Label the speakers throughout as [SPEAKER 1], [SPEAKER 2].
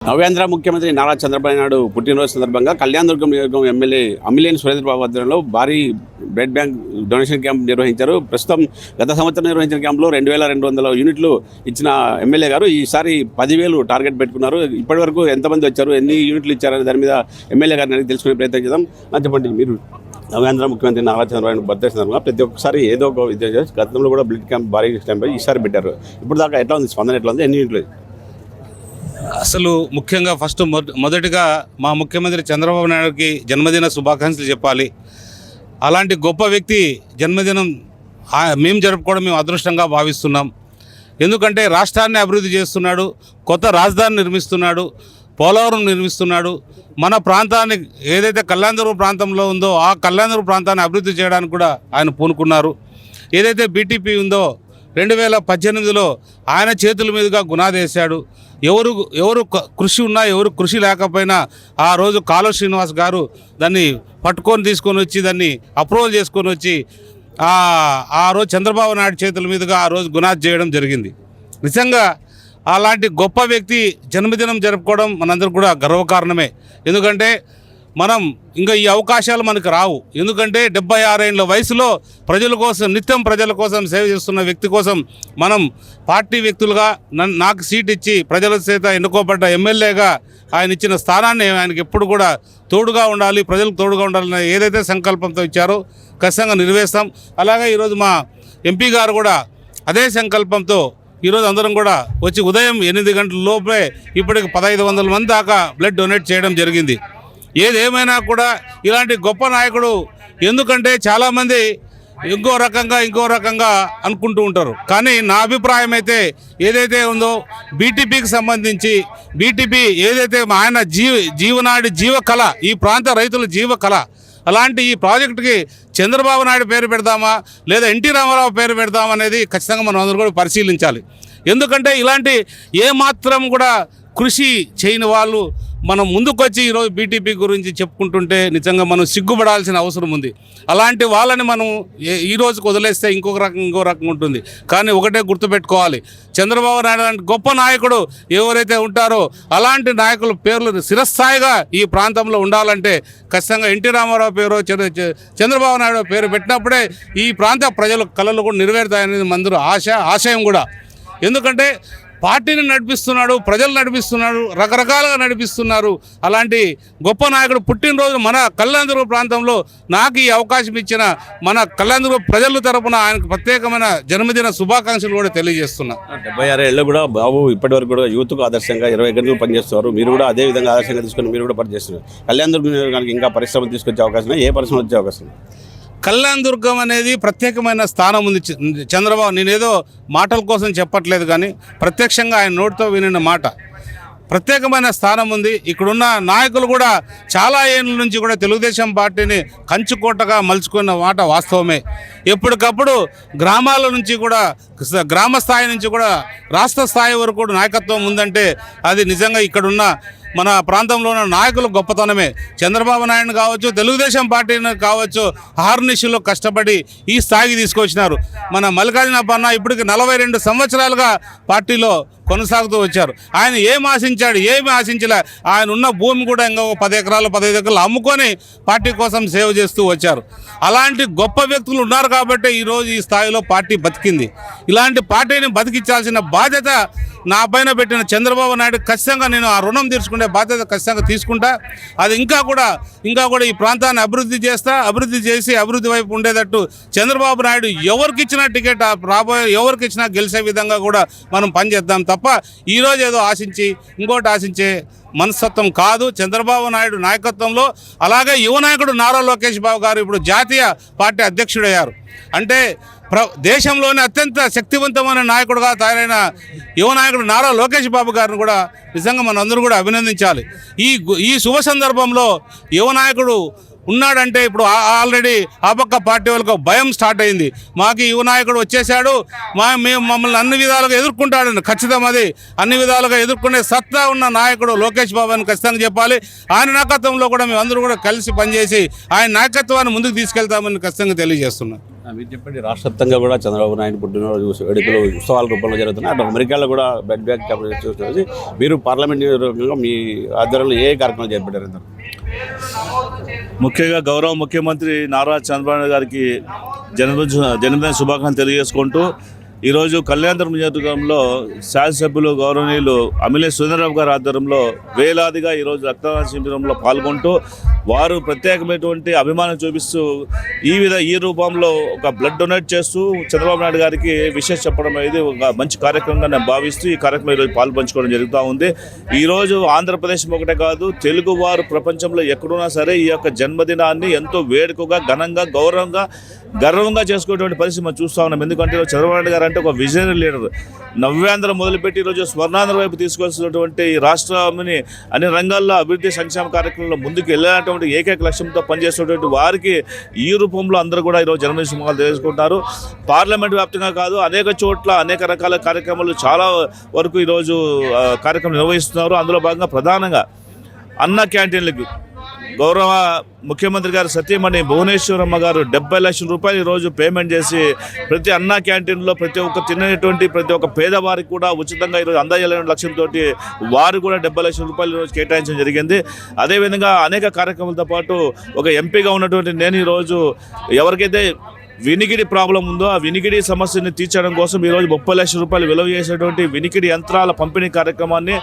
[SPEAKER 1] నవ్యాంధ్ర ముఖ్యమంత్రి నారా చంద్రబాబు నాయుడు పుట్టినరోజు సందర్భంగా కళ్యాణదుర్గం నియోజకవర్గం ఎమ్మెల్యే అమ్మిలేని సురేంద్ర బాబు ఆధ్వర్యంలో భారీ బ్లడ్ బ్యాంక్ డొనేషన్ క్యాంప్ నిర్వహించారు. ప్రస్తుతం గత సంవత్సరం నిర్వహించిన క్యాంప్లో 2200 యూనిట్లు ఇచ్చిన ఎమ్మెల్యే గారు ఈసారి 10,000 టార్గెట్ పెట్టుకున్నారు. ఇప్పటివరకు ఎంతమంది వచ్చారు, ఎన్ని యూనిట్లు ఇచ్చారనే దాని మీద ఎమ్మెల్యే గారిని అడిగి తెలుసుకునే ప్రయత్నం చేద్దాం. చెప్పండి, మీరు నవ్యాంధ్ర ముఖ్యమంత్రి నారా చంద్రబాబు నాయుడు బర్త్డే సందర్భంగా ప్రతి ఒక్కసారి ఏదో ఒక విద్య గతంలో కూడా బ్లడ్ క్యాంప్ భారీ క్యాంప్ ఈసారి పెట్టారు. ఇప్పుడు దాకా ఎట్లా ఉంది స్పందన, ఎట్లా ఉంది, ఎన్ని యూనిట్లు?
[SPEAKER 2] అసలు ముఖ్యంగా మొదటిగా మా ముఖ్యమంత్రి చంద్రబాబు నాయుడుకి జన్మదిన శుభాకాంక్షలు చెప్పాలి. అలాంటి గొప్ప వ్యక్తి జన్మదినం మేము జరుపుకోవడం మేము అదృష్టంగా భావిస్తున్నాం. ఎందుకంటే రాష్ట్రాన్ని అభివృద్ధి చేస్తున్నాడు, కొత్త రాజధాని నిర్మిస్తున్నాడు, పోలవరం నిర్మిస్తున్నాడు. మన ప్రాంతాన్ని ఏదైతే కళ్యాణదుర్గం ప్రాంతంలో ఉందో ఆ కళ్యాణదుర్గం ప్రాంతాన్ని అభివృద్ధి చేయడానికి కూడా ఆయన పూనుకున్నారు. ఏదైతే బీటీపీ ఉందో 2018లో ఆయన చేతుల మీదుగా గుణాదేశాడు. ఎవరు కృషి ఉన్నా ఎవరు కృషి లేకపోయినా ఆ రోజు కాలువ శ్రీనివాస్ గారు దాన్ని తీసుకొని వచ్చి దాన్ని అప్రూవల్ చేసుకొని వచ్చి ఆ రోజు చంద్రబాబు నాయుడు చేతుల మీదుగా ఆ రోజు గుణాది చేయడం జరిగింది. నిజంగా అలాంటి గొప్ప వ్యక్తి జన్మదినం జరుపుకోవడం మనందరికీ కూడా గర్వకారణమే. ఎందుకంటే మనం ఇంకా ఈ అవకాశాలు మనకు రావు. ఎందుకంటే 76 ఏళ్ళ వయసులో ప్రజల కోసం నిత్యం ప్రజల కోసం సేవ చేస్తున్న వ్యక్తి కోసం మనం పార్టీ వ్యక్తులుగా నాకు సీట్ ఇచ్చి ప్రజల చేత ఎన్నుకోబడ్డ ఎమ్మెల్యేగా ఆయన ఇచ్చిన స్థానాన్ని ఆయనకి ఎప్పుడు కూడా తోడుగా ఉండాలి, ప్రజలకు తోడుగా ఉండాలని ఏదైతే సంకల్పంతో ఇచ్చారో ఖచ్చితంగా నెరవేర్స్తాం. అలాగే ఈరోజు మా ఎంపీ గారు కూడా అదే సంకల్పంతో ఈరోజు అందరం కూడా వచ్చి ఉదయం 8 గంటల లోపే ఇప్పటికి 1500 మంది దాకా బ్లడ్ డొనేట్ చేయడం జరిగింది. ఏదేమైనా కూడా ఇలాంటి గొప్ప నాయకుడు, ఎందుకంటే చాలామంది ఇంకో రకంగా అనుకుంటూ ఉంటారు. కానీ నా అభిప్రాయం అయితే ఏదైతే ఉందో బీటీపీకి సంబంధించి బీటీపీ ఏదైతే ఆయన జీవనాడి జీవకళ, ఈ ప్రాంత రైతుల జీవకళ, అలాంటి ఈ ప్రాజెక్టుకి చంద్రబాబు నాయుడు పేరు పెడదామా లేదా ఎన్టీ రామారావు పేరు పెడదామా అనేది ఖచ్చితంగా మనం అందరూ కూడా పరిశీలించాలి. ఎందుకంటే ఇలాంటి ఏమాత్రం కూడా కృషి చేయని వాళ్ళు మనం ముందుకొచ్చి ఈరోజు బీటీపీ గురించి చెప్పుకుంటుంటే నిజంగా మనం సిగ్గుపడాల్సిన అవసరం ఉంది. అలాంటి వాళ్ళని మనం ఈ రోజుకు వదిలేస్తే ఇంకో రకంగా ఉంటుంది. కానీ ఒకటే గుర్తుపెట్టుకోవాలి, చంద్రబాబు నాయుడు లాంటి గొప్ప నాయకుడు ఎవరైతే ఉంటారో అలాంటి నాయకుల పేర్లు శిరస్థాయిగా ఈ ప్రాంతంలో ఉండాలంటే ఖచ్చితంగా ఎన్టీ రామారావు పేరు చంద్రబాబు నాయుడు పేరు పెట్టినప్పుడే ఈ ప్రాంత ప్రజల కళలు కూడా నెరవేరుతాయనేది మందరూ ఆశయం కూడా. ఎందుకంటే పార్టీని నడిపిస్తున్నాడు, ప్రజలు నడిపిస్తున్నాడు, రకరకాలుగా నడిపిస్తున్నారు. అలాంటి గొప్ప నాయకుడు పుట్టినరోజు మన కళ్యాణదుర్గం ప్రాంతంలో నాకు ఈ అవకాశం ఇచ్చిన మన కళ్యాణదుర్గం ప్రజల తరపున ఆయనకు ప్రత్యేకమైన జన్మదిన శుభాకాంక్షలు కూడా తెలియజేస్తున్నా.
[SPEAKER 1] 76 ఏళ్ళు కూడా బాబు ఇప్పటివరకు కూడా యూత్కు ఆదర్శంగా 20 గంటలు పనిచేస్తున్నారు. మీరు కూడా అదే విధంగా ఆదర్శంగా తీసుకొని మీరు కూడా పనిచేస్తున్నారు. కళ్యాణదుర్గం నియోజకవర్గానికి ఇంకా పరిశ్రమలు తీసుకొచ్చే అవకాశం, ఏ పరిశ్రమ వచ్చే అవకాశం?
[SPEAKER 2] కళ్యాణదుర్గం అనేది ప్రత్యేకమైన స్థానం ఉంది. చంద్రబాబు, నేనేదో మాటల కోసం చెప్పట్లేదు, కానీ ప్రత్యక్షంగా ఆయన నోటితో వినిన మాట, ప్రత్యేకమైన స్థానం ఉంది. ఇక్కడున్న నాయకులు కూడా చాలా ఏళ్ళ నుంచి కూడా తెలుగుదేశం పార్టీని కంచుకోటగా మలుచుకున్న మాట వాస్తవమే. ఎప్పటికప్పుడు గ్రామాల నుంచి కూడా, గ్రామ స్థాయి నుంచి కూడా రాష్ట్ర స్థాయి వరకు కూడా నాయకత్వం ఉందంటే అది నిజంగా ఇక్కడున్న మన ప్రాంతంలో ఉన్న నాయకులు గొప్పతనమే. చంద్రబాబు నాయుడు కావచ్చు, తెలుగుదేశం పార్టీని కావచ్చు, అహర్నిశలో కష్టపడి ఈ స్థాయికి తీసుకొచ్చినారు. మన మల్లికార్జున అన్న ఇప్పటికి 42 సంవత్సరాలుగా పార్టీలో కొనసాగుతూ వచ్చారు. ఆయన ఏమి ఆశించలే. ఆయన ఉన్న భూమి కూడా ఇంకా 10 ఎకరాలు 15 ఎకరాలు అమ్ముకొని పార్టీ కోసం సేవ చేస్తూ వచ్చారు. అలాంటి గొప్ప వ్యక్తులు ఉన్నారు కాబట్టి ఈరోజు ఈ స్థాయిలో పార్టీ బతికింది. ఇలాంటి పార్టీని బతికించాల్సిన బాధ్యత నా పైన పెట్టిన చంద్రబాబు నాయుడు ఖచ్చితంగా నేను ఆ రుణం తీర్చుకునే బాధ్యత ఖచ్చితంగా తీసుకుంటా. అది ఇంకా కూడా ఈ ప్రాంతాన్ని అభివృద్ధి చేసి అభివృద్ధి వైపు ఉండేటట్టు చంద్రబాబు నాయుడు ఎవరికి ఇచ్చిన టికెట్ ఎవరికి ఇచ్చినా గెలిచే విధంగా కూడా మనం పనిచేద్దాం తప్ప ఈరోజు ఏదో ఇంకోటి ఆశించే మనస్తత్వం కాదు. చంద్రబాబు నాయుడు నాయకత్వంలో, అలాగే యువ నాయకుడు నారా లోకేష్ బాబు గారు ఇప్పుడు జాతీయ పార్టీ అధ్యక్షుడయ్యారు. అంటే దేశంలోనే అత్యంత శక్తివంతమైన నాయకుడుగా తయారైన యువ నాయకుడు నారా లోకేష్ బాబు గారిని కూడా నిజంగా మనందరూ కూడా అభినందించాలి. ఈ శుభ సందర్భంలో యువ నాయకుడు ఉన్నాడంటే ఇప్పుడు ఆల్రెడీ ఆ పక్క పార్టీ వాళ్ళకు భయం స్టార్ట్ అయింది. మాకు యువ నాయకుడు వచ్చేసాడు, మేము మమ్మల్ని అన్ని విధాలుగా ఎదుర్కొంటాడని, ఖచ్చితం అది అన్ని విధాలుగా ఎదుర్కొనే సత్తా ఉన్న నాయకుడు లోకేష్ బాబు అని ఖచ్చితంగా చెప్పాలి. ఆయన నాయకత్వంలో కూడా మేము అందరూ కూడా కలిసి పనిచేసి ఆయన నాయకత్వాన్ని ముందుకు తీసుకెళ్తామని ఖచ్చితంగా తెలియజేస్తున్నాం.
[SPEAKER 1] మీరు చెప్పండి, రాష్ట్ర వ్యాప్తంగా కూడా చంద్రబాబు నాయుడు పుట్టినరోజు వేడుకలు ఉత్సవాల రూపంలో జరుగుతున్నాయి. అటు అమెరికాలో కూడా బ్లడ్ బ్యాంక్ క్యాంప్ చూసి మీరు పార్లమెంట్ నియోజకవర్గంగా మీ ఆధ్వర్యంలో ఏ కార్యక్రమాలు చేపట్టారు?
[SPEAKER 3] ముఖ్యంగా గౌరవ ముఖ్యమంత్రి నారా చంద్రబాబు నాయుడు గారికి జన్మదిన శుభాకాంక్షలు తెలియజేసుకుంటూ ఈరోజు కళ్యాణదుర్గం నియోజకవర్గంలో శాసనసభ్యులు గౌరవనీయులు అమిలేష్ సురేంద్రబాబు గారి ఆధ్వర్యంలో వేలాదిగా ఈరోజు రక్తదాన శిబిరంలో పాల్గొంటూ వారు ప్రత్యేకమైనటువంటి అభిమానం చూపిస్తూ ఈ రూపంలో ఒక బ్లడ్ డొనేట్ చేస్తూ చంద్రబాబు నాయుడు గారికి విషయం చెప్పడం అనేది ఒక మంచి కార్యక్రమంగా నేను భావిస్తూ ఈ కార్యక్రమం ఈరోజు పాల్పంచుకోవడం జరుగుతూ ఉంది. ఈరోజు ఆంధ్రప్రదేశ్ ఒకటే కాదు, తెలుగు వారు ప్రపంచంలో ఎక్కడున్నా సరే ఈ యొక్క జన్మదినాన్ని ఎంతో వేడుకగా ఘనంగా గర్వంగా చేసుకునేటువంటి పరిస్థితి మనం చూస్తూ ఉన్నాం. ఎందుకంటే చంద్రబాబు నాయుడు గారు అంటే ఒక విజనరీ లీడర్, నవ్యాంధ్ర మొదలుపెట్టి ఈరోజు స్వర్ణాంధ్ర వైపు తీసుకొచ్చినటువంటి ఈ రాష్ట్రాన్ని అన్ని రంగాల్లో అభివృద్ధి సంక్షేమ కార్యక్రమంలో ముందుకు వెళ్ళేటువంటి ఏకైక లక్ష్యంతో పనిచేస్తున్నటువంటి వారికి ఈ రూపంలో అందరూ కూడా ఈరోజు జన్మదిన శుభాకాంక్షలు తెలుసుకుంటున్నారు. పార్లమెంట్ వ్యాప్తంగా కాదు, అనేక చోట్ల అనేక రకాల కార్యక్రమాలు చాలా వరకు ఈరోజు కార్యక్రమం నిర్వహిస్తున్నారు. అందులో భాగంగా ప్రధానంగా అన్న క్యాంటీన్లకు గౌరవ ముఖ్యమంత్రి గారు సతీమణి భువనేశ్వరమ్మ గారు 70 లక్షల రూపాయలు ఈరోజు పేమెంట్ చేసి ప్రతి అన్నా క్యాంటీన్లో ప్రతి ఒక్క తినేటువంటి ప్రతి ఒక్క పేదవారికి కూడా ఉచితంగా ఈరోజు అందజేయాలనే లక్ష్యంతో వారు కూడా 70 లక్షల రూపాయలు ఈరోజు కేటాయించడం జరిగింది. అదేవిధంగా అనేక కార్యక్రమాలతో పాటు ఒక ఎంపీగా ఉన్నటువంటి నేను ఈరోజు ఎవరికైతే వినికిడి ప్రాబ్లం ఉందో ఆ వినికిడి సమస్యని తీర్చడం కోసం ఈరోజు 30 లక్షల రూపాయలు విలువ చేసేటువంటి వినికిడి యంత్రాల పంపిణీ కార్యక్రమాన్ని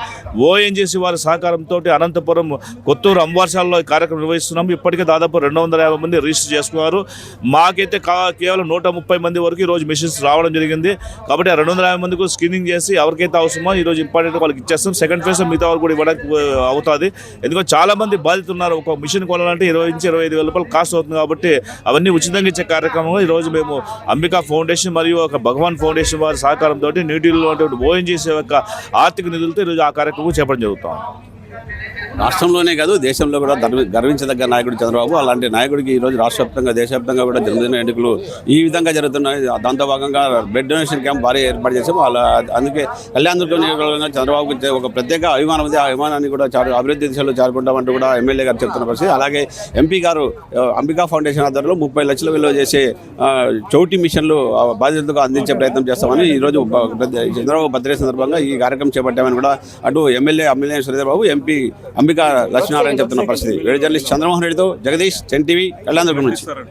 [SPEAKER 3] ఓఎన్జీసీ వారి సహకారంతో అనంతపురం కొత్తూరు అంబార్శాలలో ఈ కార్యక్రమం నిర్వహిస్తున్నాము. ఇప్పటికే దాదాపు 250 మంది రిజిస్టర్ చేసుకున్నారు. మాకైతే కేవలం 130 మంది వరకు ఈరోజు మిషన్స్ రావడం జరిగింది. కాబట్టి ఆ 250 మందికి స్క్రీనింగ్ చేసి ఎవరికైతే అవసరమో ఈరోజు ఇంపార్టెంట్ వాళ్ళకి ఇచ్చేస్తాం. సెకండ్ ఫేజ్ మిగతా వాళ్ళు కూడా ఇవ్వడానికి అవుతుంది. ఎందుకంటే చాలామంది బాధితులు ఉన్నారు. ఒక మిషన్ కొనాలంటే 20 నుంచి 25 వేల రూపాయలు కాస్ట్ అవుతుంది. కాబట్టి అవన్నీ ఉచితంగా ఇచ్చే కార్యక్రమంలో ఈరోజు మేము అంబికా ఫౌండేషన్ మరియు ఒక భగవాన్ ఫౌండేషన్ వారి సహకారంతో న్యూఢిల్లీలో ఓఎన్జీసీ యొక్క ఆర్థిక నిధులతో ఈరోజు ఆ కార్యక్రమం చేపట్టడం జరుగుతుంది.
[SPEAKER 1] రాష్ట్రంలోనే కాదు, దేశంలో కూడా గర్వించదగ్గ నాయకుడు చంద్రబాబు. అలాంటి నాయకుడికి ఈరోజు రాష్ట్ర వ్యాప్తంగా దేశవ్యాప్తంగా కూడా జన్మదిన వేడుకలు ఈ విధంగా జరుగుతున్నాయి. దాంతో భాగంగా బ్లడ్ డొనేషన్ క్యాంప్ భారీ ఏర్పాటు చేసాము. అందుకే కళ్యాణదుర్గం నియోజకవర్గంగా చంద్రబాబుకి ఒక ప్రత్యేక అభిమానం ఉంది. ఆ అభిమానాన్ని కూడా అభివృద్ధి దిశలో చేరుకుంటామంటూ కూడా ఎమ్మెల్యే గారు చెప్తున్న పరిస్థితి. అలాగే ఎంపీ గారు అంబికా ఫౌండేషన్ ఆధ్వర్యంలో 30 లక్షల విలువ చేసే చౌటి మిషన్లు బాధితులకు అందించే ప్రయత్నం చేస్తామని ఈరోజు చంద్రబాబు బర్త్డే సందర్భంగా ఈ కార్యక్రమం చేపట్టామని కూడా అటు ఎమ్మెల్యే అమిలేష్ సురేంద్రబాబు, ఎంపీ అంబికా లక్ష్మీనారాయణ చెప్తున్న పరిస్థితి. వీడియో జర్నలిస్ట్ చంద్రమోహన్ రెడ్డితో జగదీష్, చెన్ టీవీ, కళ్యాణదుర్గం నుంచి.